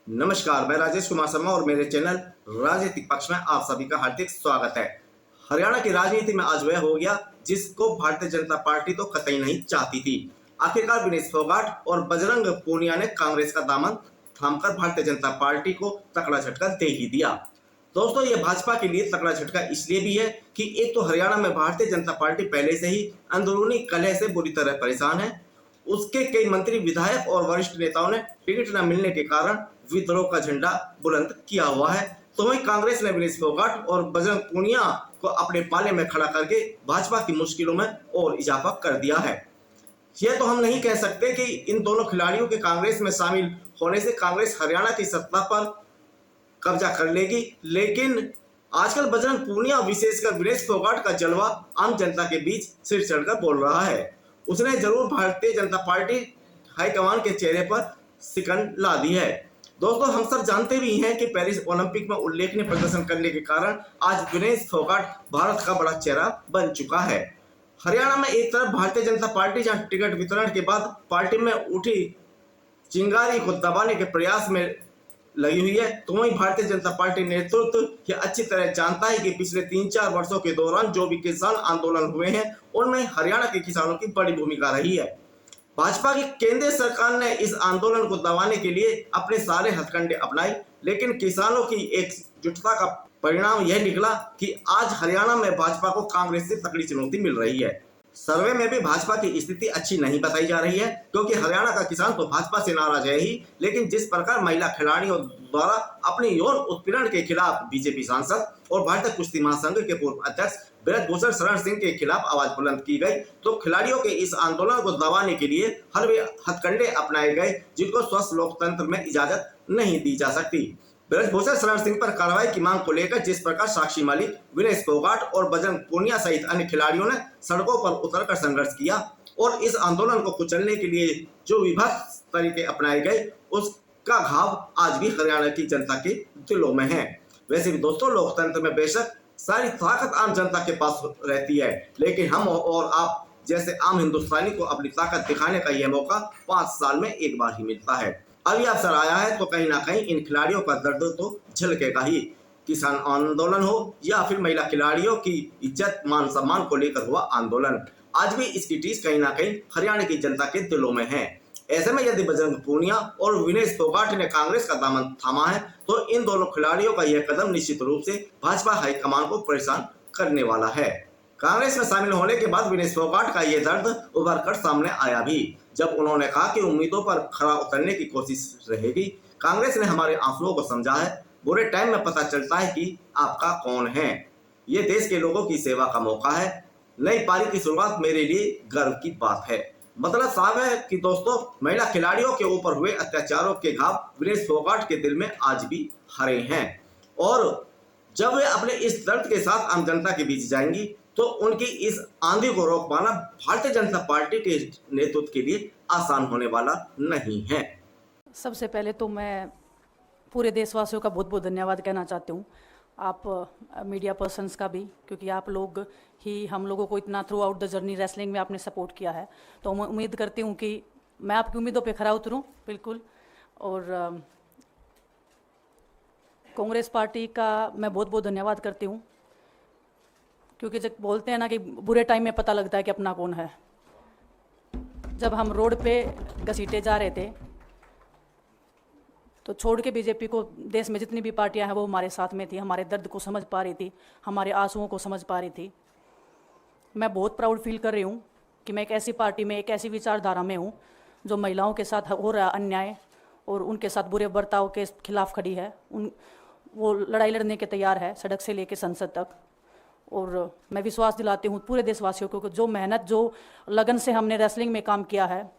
नमस्कार, मैं राजेश कुमार शर्मा और मेरे चैनल राजनीतिक पक्ष में आप सभी का हार्दिक स्वागत है। हरियाणा की राजनीति में आज वह हो गया जिसको भारतीय जनता पार्टी तो कतई नहीं चाहती थी। आखिरकार विनेश फोगाट और बजरंग पूनिया ने कांग्रेस का दामन थामकर भारतीय जनता पार्टी को तगड़ा झटका दे ही दिया। दोस्तों, ये भाजपा के लिए तगड़ा झटका इसलिए भी है कि एक तो हरियाणा में भारतीय जनता पार्टी पहले से ही अंदरूनी कलह से बुरी तरह परेशान है। उसके कई मंत्री, विधायक और वरिष्ठ नेताओं ने टिकट न मिलने के कारण विद्रोह का झंडा बुलंद किया हुआ है। तो वहीं कांग्रेस ने विनेश फोगाट और बजरंग पूनिया को अपने पाले में खड़ा करके भाजपा की मुश्किलों में और इजाफा कर दिया है। यह तो हम नहीं कह सकते कि इन दोनों खिलाड़ियों के कांग्रेस में शामिल होने से कांग्रेस हरियाणा की सत्ता पर कब्जा कर लेगी, लेकिन आजकल बजरंग पूनिया, विशेषकर विनेश फोगाट का जलवा आम जनता के बीच सिर चढ़कर बोल रहा है। उसने जरूर भारतीय जनता पार्टी हाईकमान के चेहरे पर सिकन ला दी है। दोस्तों, हम सब जानते भी हैं कि पेरिस ओलंपिक में उल्लेखनीय प्रदर्शन करने के कारण आज विनेश फोगाट भारत का बड़ा चेहरा बन चुका है। हरियाणा में एक तरफ भारतीय जनता पार्टी जहां टिकट वितरण के बाद पार्टी में उठी चिंगारी को दबाने के प्रयास में लगी हुई है, तो वहीं भारतीय जनता पार्टी नेतृत्व यह अच्छी तरह जानता है कि पिछले 3-4 वर्षों के दौरान जो भी किसान आंदोलन हुए हैं उनमें हरियाणा के किसानों की बड़ी भूमिका रही है। भाजपा की केंद्रीय सरकार ने इस आंदोलन को दबाने के लिए अपने सारे हथकंडे अपनाए, लेकिन किसानों की एकजुटता का परिणाम यह निकला कि आज हरियाणा में भाजपा को कांग्रेस से तगड़ी चुनौती मिल रही है। सर्वे में भी भाजपा की स्थिति अच्छी नहीं बताई जा रही है, क्योंकि हरियाणा का किसान तो भाजपा से नाराज है ही, लेकिन जिस प्रकार महिला खिलाड़ियों द्वारा अपने यौन उत्पीड़न के खिलाफ बीजेपी सांसद और भारतीय कुश्ती महासंघ के पूर्व अध्यक्ष ब्रजभूषण शरण सिंह के खिलाफ आवाज बुलंद की गई, तो खिलाड़ियों के इस आंदोलन को दबाने के लिए हर वे हथकंडे अपनाए गए जिनको स्वस्थ लोकतंत्र में इजाजत नहीं दी जा सकती। ब्रजभूषण शरण सिंह पर कार्रवाई की मांग को लेकर जिस प्रकार साक्षी मालिक, विनेश फोगाट और बजरंग पूनिया सहित अन्य खिलाड़ियों ने सड़कों पर उतरकर संघर्ष किया और इस आंदोलन को कुचलने के लिए जो विभत्स तरीके अपनाए गए, उसका घाव आज भी हरियाणा की जनता के दिलों में है। वैसे भी दोस्तों, लोकतंत्र में बेशक सारी ताकत आम जनता के पास रहती है, लेकिन हम और आप जैसे आम हिंदुस्तानी को अपनी ताकत दिखाने का यह मौका 5 साल में एक बार ही मिलता है। अब यह अवसर आया है, तो कहीं ना कहीं इन खिलाड़ियों का दर्द तो झलकेगा ही। किसान आंदोलन हो या फिर महिला खिलाड़ियों की इज्जत मान सम्मान को लेकर हुआ आंदोलन, आज भी इसकी टीस कहीं ना कहीं हरियाणा की जनता के दिलों में है। ऐसे में यदि बजरंग पूनिया और विनेश फोगाट ने कांग्रेस का दामन थामा है, तो इन दोनों खिलाड़ियों का यह कदम निश्चित रूप से भाजपा हाईकमान को परेशान करने वाला है। कांग्रेस में शामिल होने के बाद विनेश फोगाट का यह दर्द उभर कर सामने आया भी, जब उन्होंने कहा कि उम्मीदों पर खरा उतरने की कोशिश रहेगी। कांग्रेस ने हमारे आंसुओं को समझा है, बुरे टाइम में पता चलता है कि आपका कौन है। ये देश के लोगों की सेवा का मौका है। नई पारी की शुरुआत मेरे लिए गर्व की बात है। मतलब साफ है कि दोस्तों, महिला खिलाड़ियों के ऊपर हुए अत्याचारों के घाव विनेश फोगाट के दिल में आज भी हरे हैं, और जब वे अपने इस दर्द के साथ आम जनता के बीच जाएंगी, तो उनकी इस आंधी को रोक पाना भारतीय जनता पार्टी के नेतृत्व के लिए आसान होने वाला नहीं है। सबसे पहले तो मैं पूरे देशवासियों का बहुत बहुत धन्यवाद कहना चाहती हूँ, आप मीडिया पर्सन्स का भी, क्योंकि आप लोग ही हम लोगों को इतना through out the journey wrestling में आपने सपोर्ट किया है। तो मैं उम्मीद करती हूँ कि मैं आपकी उम्मीदों पे खरा उतरूँ बिल्कुल। और कांग्रेस पार्टी का मैं बहुत बहुत धन्यवाद करती हूँ, क्योंकि जब बोलते हैं ना कि बुरे टाइम में पता लगता है कि अपना कौन है। जब हम रोड पे घसीटे जा रहे थे, तो छोड़ के बीजेपी को देश में जितनी भी पार्टियां हैं वो हमारे साथ में थी, हमारे दर्द को समझ पा रही थी, हमारे आंसुओं को समझ पा रही थी। मैं बहुत प्राउड फील कर रही हूँ कि मैं एक ऐसी पार्टी में, एक ऐसी विचारधारा में हूँ जो महिलाओं के साथ हो रहा अन्याय और उनके साथ बुरे बर्ताव के खिलाफ खड़ी है। वो लड़ाई लड़ने के तैयार है, सड़क से लेकर संसद तक। और मैं विश्वास दिलाती हूँ पूरे देशवासियों को, जो मेहनत, जो लगन से हमने रेसलिंग में काम किया है,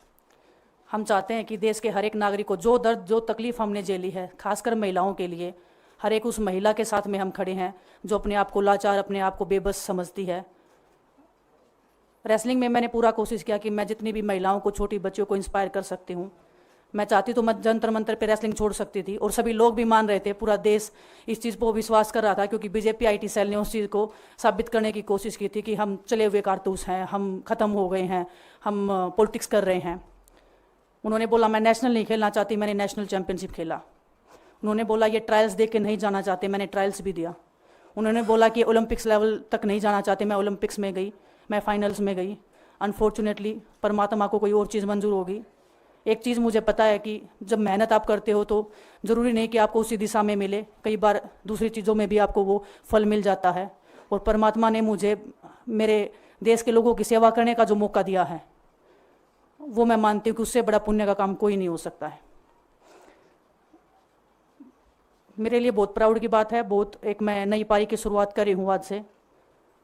हम चाहते हैं कि देश के हर एक नागरिक को जो दर्द, जो तकलीफ़ हमने झेली है, खासकर महिलाओं के लिए, हर एक उस महिला के साथ में हम खड़े हैं जो अपने आप को लाचार, अपने आप को बेबस समझती है। रेसलिंग में मैंने पूरा कोशिश किया कि मैं जितनी भी महिलाओं को, छोटी बच्चियों को इंस्पायर कर सकती हूँ। मैं चाहती तो मैं जंतर मंतर पे रेसलिंग छोड़ सकती थी, और सभी लोग भी मान रहे थे, पूरा देश इस चीज़ पर विश्वास कर रहा था, क्योंकि बीजेपी आईटी सेल ने उस चीज़ को साबित करने की कोशिश की थी कि हम चले हुए कारतूस हैं, हम ख़त्म हो गए हैं, हम पॉलिटिक्स कर रहे हैं। उन्होंने बोला मैं नेशनल नहीं खेलना चाहती, मैंने नेशनल चैंपियनशिप खेला। उन्होंने बोला ये ट्रायल्स दे के नहीं जाना चाहते, मैंने ट्रायल्स भी दिया। उन्होंने बोला कि ओलंपिक्स लेवल तक नहीं जाना चाहते, मैं ओलंपिक्स में गई, मैं फाइनल्स में गई। अनफॉर्चुनेटली परमात्मा को कोई और चीज़ मंजूर होगी। एक चीज़ मुझे पता है कि जब मेहनत आप करते हो तो ज़रूरी नहीं कि आपको उसी दिशा में मिले, कई बार दूसरी चीज़ों में भी आपको वो फल मिल जाता है। और परमात्मा ने मुझे मेरे देश के लोगों की सेवा करने का जो मौका दिया है, वो मैं मानती हूँ कि उससे बड़ा पुण्य का काम कोई नहीं हो सकता है। मेरे लिए बहुत प्राउड की बात है। बहुत एक मैं नई पारी की शुरुआत कर रही हूँ आज से।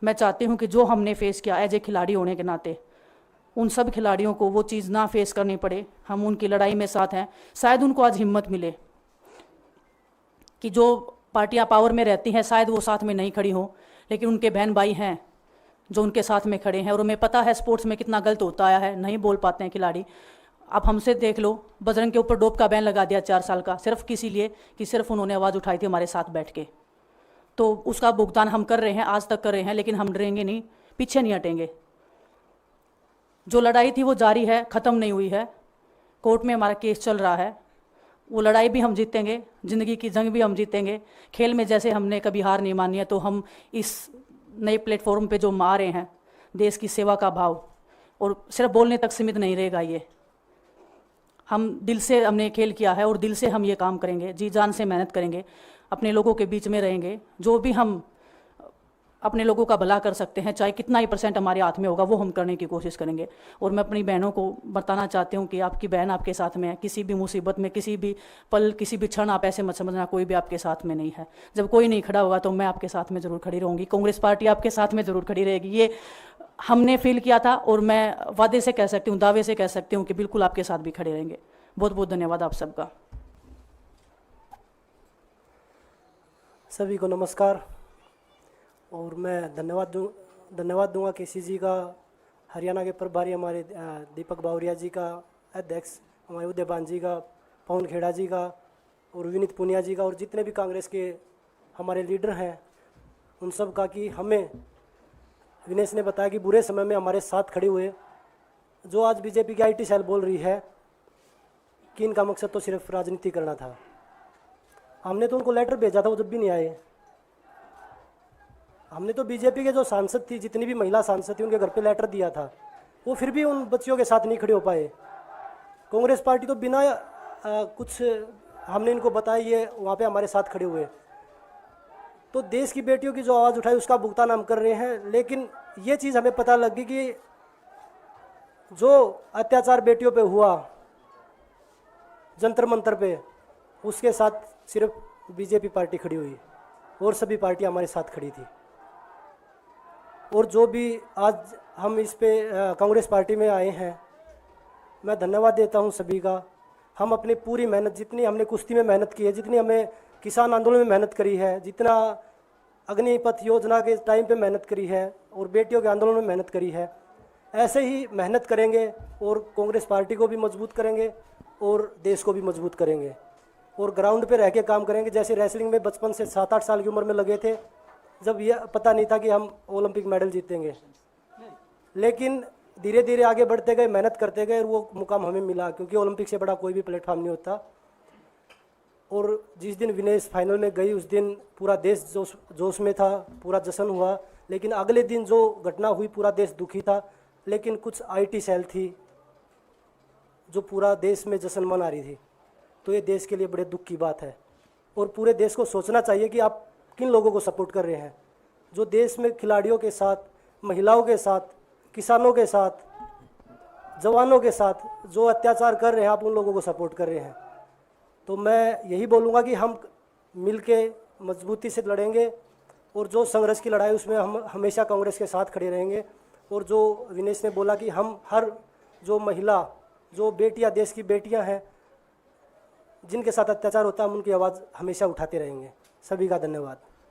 मैं चाहती हूँ कि जो हमने फेस किया एज ए खिलाड़ी होने के नाते, उन सब खिलाड़ियों को वो चीज़ ना फेस करनी पड़े। हम उनकी लड़ाई में साथ हैं। शायद उनको आज हिम्मत मिले कि जो पार्टियां पावर में रहती हैं शायद वो साथ में नहीं खड़ी हों, लेकिन उनके बहन भाई हैं जो उनके साथ में खड़े हैं। और हमें पता है स्पोर्ट्स में कितना गलत होता आया है, नहीं बोल पाते हैं खिलाड़ी। आप हमसे देख लो, बजरंग के ऊपर डोप का बैन लगा दिया 4 साल का, सिर्फ किसी लिए कि सिर्फ उन्होंने आवाज़ उठाई थी हमारे साथ बैठ के। तो उसका भुगतान हम कर रहे हैं, आज तक कर रहे हैं, लेकिन हम डरेंगे नहीं, पीछे नहीं हटेंगे। जो लड़ाई थी वो जारी है, ख़त्म नहीं हुई है। कोर्ट में हमारा केस चल रहा है, वो लड़ाई भी हम जीतेंगे, ज़िंदगी की जंग भी हम जीतेंगे। खेल में जैसे हमने कभी हार नहीं मानी है, तो हम इस नए प्लेटफॉर्म पे जो आ रहे हैं, देश की सेवा का भाव, और सिर्फ बोलने तक सीमित नहीं रहेगा। ये हम दिल से हमने खेल किया है और दिल से हम ये काम करेंगे, जी जान से मेहनत करेंगे, अपने लोगों के बीच में रहेंगे। जो भी हम अपने लोगों का भला कर सकते हैं, चाहे कितना ही % हमारे हाथ में होगा, वो हम करने की कोशिश करेंगे। और मैं अपनी बहनों को बताना चाहती हूँ कि आपकी बहन आपके साथ में है। किसी भी मुसीबत में, किसी भी पल, किसी भी क्षण आप ऐसे मत समझना कोई भी आपके साथ में नहीं है। जब कोई नहीं खड़ा होगा तो मैं आपके साथ में ज़रूर खड़ी रहूँगी, कांग्रेस पार्टी आपके साथ में ज़रूर खड़ी रहेगी। ये हमने फील किया था और मैं वादे से कह सकती हूँ, दावे से कह सकती हूँ कि बिल्कुल आपके साथ भी खड़े रहेंगे। बहुत बहुत धन्यवाद आप सबका। सभी को नमस्कार। और मैं धन्यवाद दूंगा केसी जी का, हरियाणा के प्रभारी हमारे दीपक बावरिया जी का, अध्यक्ष हमारे उदयबान जी का, पवन खेड़ा जी का और विनीत पुनिया जी का, और जितने भी कांग्रेस के हमारे लीडर हैं उन सब का, कि हमें विनेश ने बताया कि बुरे समय में हमारे साथ खड़े हुए। जो आज बीजेपी की IT सेल बोल रही है कि इनका मकसद तो सिर्फ राजनीति करना था, हमने तो उनको लेटर भेजा था, वो जब भी नहीं आए। हमने तो बीजेपी के जो सांसद थी, जितनी भी महिला सांसद थी, उनके घर पे लेटर दिया था, वो फिर भी उन बच्चियों के साथ नहीं खड़े हो पाए। कांग्रेस पार्टी तो बिना कुछ हमने इनको बताया ये वहाँ पे हमारे साथ खड़े हुए। तो देश की बेटियों की जो आवाज़ उठाई उसका भुगतान हम कर रहे हैं। लेकिन ये चीज़ हमें पता लगी कि जो अत्याचार बेटियों पे हुआ जंतर मंतर पे, उसके साथ सिर्फ बीजेपी पार्टी खड़ी हुई और सभी पार्टियां हमारे साथ खड़ी थी। और जो भी आज हम इस पे कांग्रेस पार्टी में आए हैं, मैं धन्यवाद देता हूं सभी का। हम अपनी पूरी मेहनत, जितनी हमने कुश्ती में मेहनत की है, जितनी हमें किसान आंदोलन में मेहनत करी है, जितना अग्निपथ योजना के टाइम पे मेहनत करी है और बेटियों के आंदोलन में मेहनत करी है, ऐसे ही मेहनत करेंगे और कांग्रेस पार्टी को भी मजबूत करेंगे और देश को भी मजबूत करेंगे। और ग्राउंड पे रह के काम करेंगे। जैसे रेसलिंग में बचपन से 7-8 साल की उम्र में लगे थे, जब यह पता नहीं था कि हम ओलंपिक मेडल जीतेंगे, लेकिन धीरे धीरे आगे बढ़ते गए, मेहनत करते गए और वो मुकाम हमें मिला, क्योंकि ओलंपिक से बड़ा कोई भी प्लेटफॉर्म नहीं होता। और जिस दिन विनेश फाइनल में गई, उस दिन पूरा देश जोश में था, पूरा जश्न हुआ। लेकिन अगले दिन जो घटना हुई, पूरा देश दुखी था। लेकिन कुछ IT सेल थी जो पूरा देश में जश्न मना रही थी। तो ये देश के लिए बड़े दुख की बात है। और पूरे देश को सोचना चाहिए कि आप किन लोगों को सपोर्ट कर रहे हैं। जो देश में खिलाड़ियों के साथ, महिलाओं के साथ, किसानों के साथ, जवानों के साथ जो अत्याचार कर रहे हैं, आप उन लोगों को सपोर्ट कर रहे हैं। तो मैं यही बोलूँगा कि हम मिलके मजबूती से लड़ेंगे और जो संघर्ष की लड़ाई उसमें हम हमेशा कांग्रेस के साथ खड़े रहेंगे। और जो विनेश ने बोला कि हम हर जो महिला, जो बेटियां, देश की बेटियां हैं जिनके साथ अत्याचार होता है, हम उनकी आवाज़ हमेशा उठाते रहेंगे। सभी का धन्यवाद।